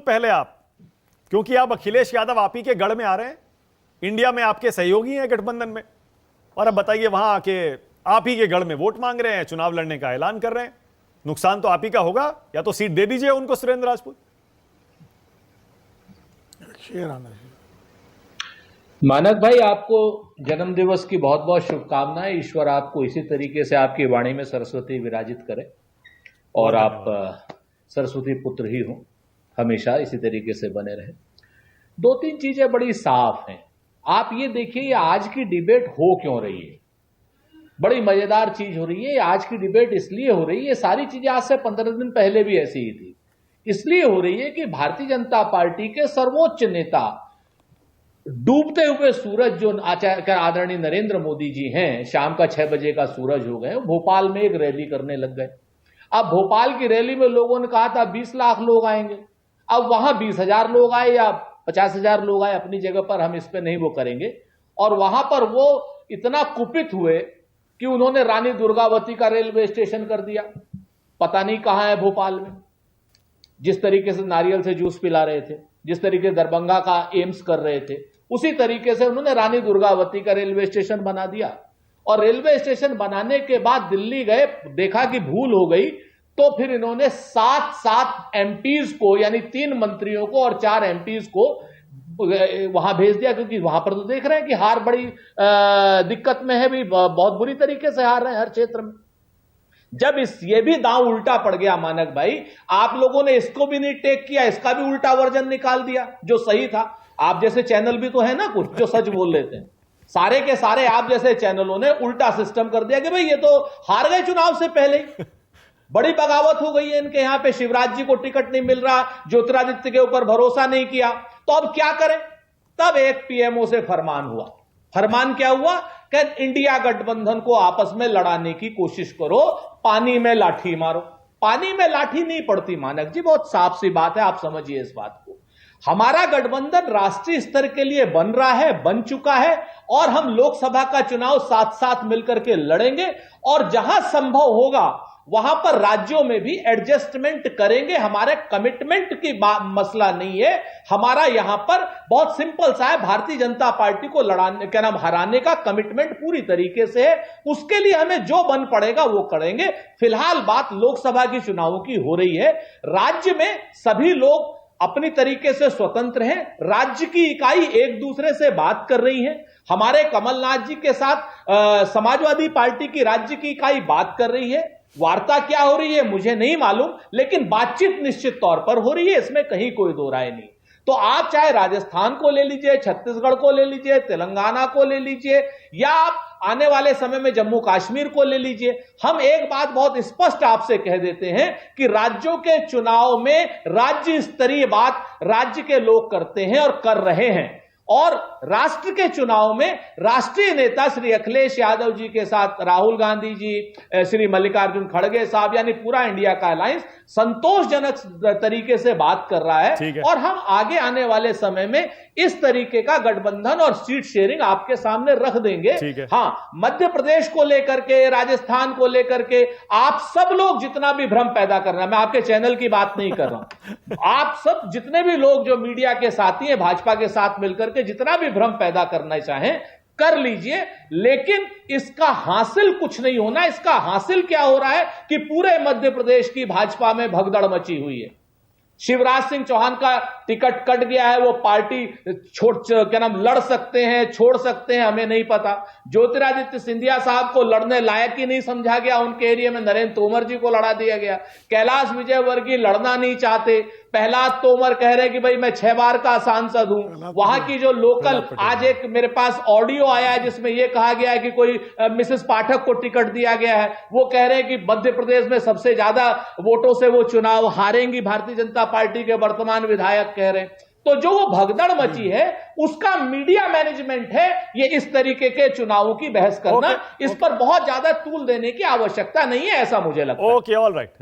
पहले आप, क्योंकि आप अखिलेश यादव आप ही के गढ़ में आ रहे हैं, इंडिया में आपके सहयोगी हैं गठबंधन में, और अब बताइए वहां आके आप ही के गढ़ में वोट मांग रहे हैं, चुनाव लड़ने का ऐलान कर रहे हैं। नुकसान तो आप ही का होगा, या तो सीट दे दीजिए उनको सुरेंद्र राजपूत। मानक भाई, आपको जन्म दिवस की बहुत बहुत शुभकामनाएं। ईश्वर आपको इसी तरीके से आपकी वाणी में सरस्वती विराजित करे और आप सरस्वती पुत्र ही हो, हमेशा इसी तरीके से बने रहे। दो तीन चीजें बड़ी साफ हैं। आप ये देखिए, आज की डिबेट हो क्यों रही है, बड़ी मजेदार चीज हो रही है। आज की डिबेट इसलिए हो रही है, सारी चीजें आज से 15 दिन पहले भी ऐसी ही थी, इसलिए हो रही है कि भारतीय जनता पार्टी के सर्वोच्च नेता, डूबते हुए सूरज जो आदरणीय नरेंद्र मोदी जी हैं, शाम का 6 बजे का सूरज हो गए, भोपाल में एक रैली करने लग गए। अब भोपाल की रैली में लोगों ने कहा था 20 लाख लोग आएंगे, अब वहां 20,000 लोग आए या 50,000 लोग आए, अपनी जगह पर हम इस पे नहीं वो करेंगे। और वहां पर वो इतना कुपित हुए कि उन्होंने रानी दुर्गावती का रेलवे स्टेशन कर दिया, पता नहीं कहां है भोपाल में। जिस तरीके से नारियल से जूस पिला रहे थे, जिस तरीके दरभंगा का एम्स कर रहे थे, उसी तरीके से उन्होंने रानी दुर्गावती का रेलवे स्टेशन बना दिया। और रेलवे स्टेशन बनाने के बाद दिल्ली गए, देखा कि भूल हो गई, तो फिर इन्होंने 7 एमपीज को, यानी 3 मंत्रियों को और 4 एमपीज को वहां भेज दिया, क्योंकि वहां पर तो देख रहे हैं कि हार बड़ी दिक्कत में है, भी बहुत बुरी तरीके से हार रहे हैं हर क्षेत्र में। जब ये भी दांव उल्टा पड़ गया मानक भाई, आप लोगों ने इसको भी नहीं टेक किया, इसका भी उल्टा वर्जन निकाल दिया जो सही था। आप जैसे चैनल भी तो है ना कुछ जो सच बोल लेते हैं, सारे के सारे आप जैसे चैनलों ने उल्टा सिस्टम कर दिया कि भाई ये तो हार गए चुनाव से पहले ही, बड़ी बगावत हो गई है इनके यहां पे, शिवराज जी को टिकट नहीं मिल रहा, ज्योतिरादित्य के ऊपर भरोसा नहीं किया, तो अब क्या करें। तब एक पीएमओ से फरमान हुआ। फरमान क्या हुआ कि इंडिया गठबंधन को आपस में लड़ाने की कोशिश करो, पानी में लाठी मारो। पानी में लाठी नहीं पड़ती मानक जी, बहुत साफ सी बात है, आप समझिए इस बात को। हमारा गठबंधन राष्ट्रीय स्तर के लिए बन रहा है, बन चुका है, और हम लोकसभा का चुनाव साथ साथ मिलकर के लड़ेंगे, और जहां संभव होगा वहां पर राज्यों में भी एडजस्टमेंट करेंगे। हमारे कमिटमेंट की मसला नहीं है, हमारा यहां पर बहुत सिंपल सा है, भारतीय जनता पार्टी को हराने का कमिटमेंट पूरी तरीके से है। उसके लिए हमें जो बन पड़ेगा वो करेंगे। फिलहाल बात लोकसभा की चुनावों की हो रही है। राज्य में सभी लोग अपनी तरीके से स्वतंत्र हैं, राज्य की इकाई एक दूसरे से बात कर रही है। हमारे कमलनाथ जी के साथ समाजवादी पार्टी की राज्य की इकाई बात कर रही है। वार्ता क्या हो रही है मुझे नहीं मालूम, लेकिन बातचीत निश्चित तौर पर हो रही है, इसमें कहीं कोई दो राय नहीं। तो आप चाहे राजस्थान को ले लीजिए, छत्तीसगढ़ को ले लीजिए, तेलंगाना को ले लीजिए, या आप आने वाले समय में जम्मू कश्मीर को ले लीजिए, हम एक बात बहुत स्पष्ट आपसे कह देते हैं कि राज्यों के चुनाव में राज्य स्तरीय बात राज्य के लोग करते हैं और कर रहे हैं। और राष्ट्र के चुनाव में राष्ट्रीय नेता श्री अखिलेश यादव जी के साथ राहुल गांधी जी, श्री मल्लिकार्जुन खड़गे साहब, यानी पूरा इंडिया का अलायंस संतोषजनक तरीके से बात कर रहा है। और हम आगे आने वाले समय में इस तरीके का गठबंधन और सीट शेयरिंग आपके सामने रख देंगे। हां, मध्य प्रदेश को लेकर के, राजस्थान को लेकर के आप सब लोग जितना भी भ्रम पैदा करना, मैं आपके चैनल की बात नहीं कर रहा हूं, आप सब जितने भी लोग जो मीडिया के साथी हैं, भाजपा के साथ मिलकर के जितना भी भ्रम पैदा करना चाहें कर लीजिए, लेकिन इसका हासिल कुछ नहीं होना। इसका हासिल क्या हो रहा है कि पूरे मध्य प्रदेश की भाजपा में भगदड़ मची हुई है। शिवराज सिंह चौहान का टिकट कट गया है, वो पार्टी लड़ सकते हैं, छोड़ सकते हैं, हमें नहीं पता। ज्योतिरादित्य सिंधिया साहब को लड़ने लायक ही नहीं समझा गया, उनके एरिया में नरेंद्र तोमर जी को लड़ा दिया गया। कैलाश विजयवर्गीय लड़ना नहीं चाहते, प्रहलाद तोमर कह रहे कि भाई मैं 6 बार का सांसद हूं। वहां की जो लोकल, आज एक मेरे पास ऑडियो आया है जिसमें यह कहा गया है कि कोई मिसेस पाठक को टिकट दिया गया है, वो कह रहे हैं कि मध्य प्रदेश में सबसे ज्यादा वोटों से वो चुनाव हारेंगी, भारतीय जनता पार्टी के वर्तमान विधायक कह रहे हैं। तो जो वो भगदड़ मची है उसका मीडिया मैनेजमेंट है ये इस तरीके के चुनावों की बहस करना। इस पर बहुत ज्यादा तूल देने की आवश्यकता नहीं है, ऐसा मुझे लगता है। Okay, all right.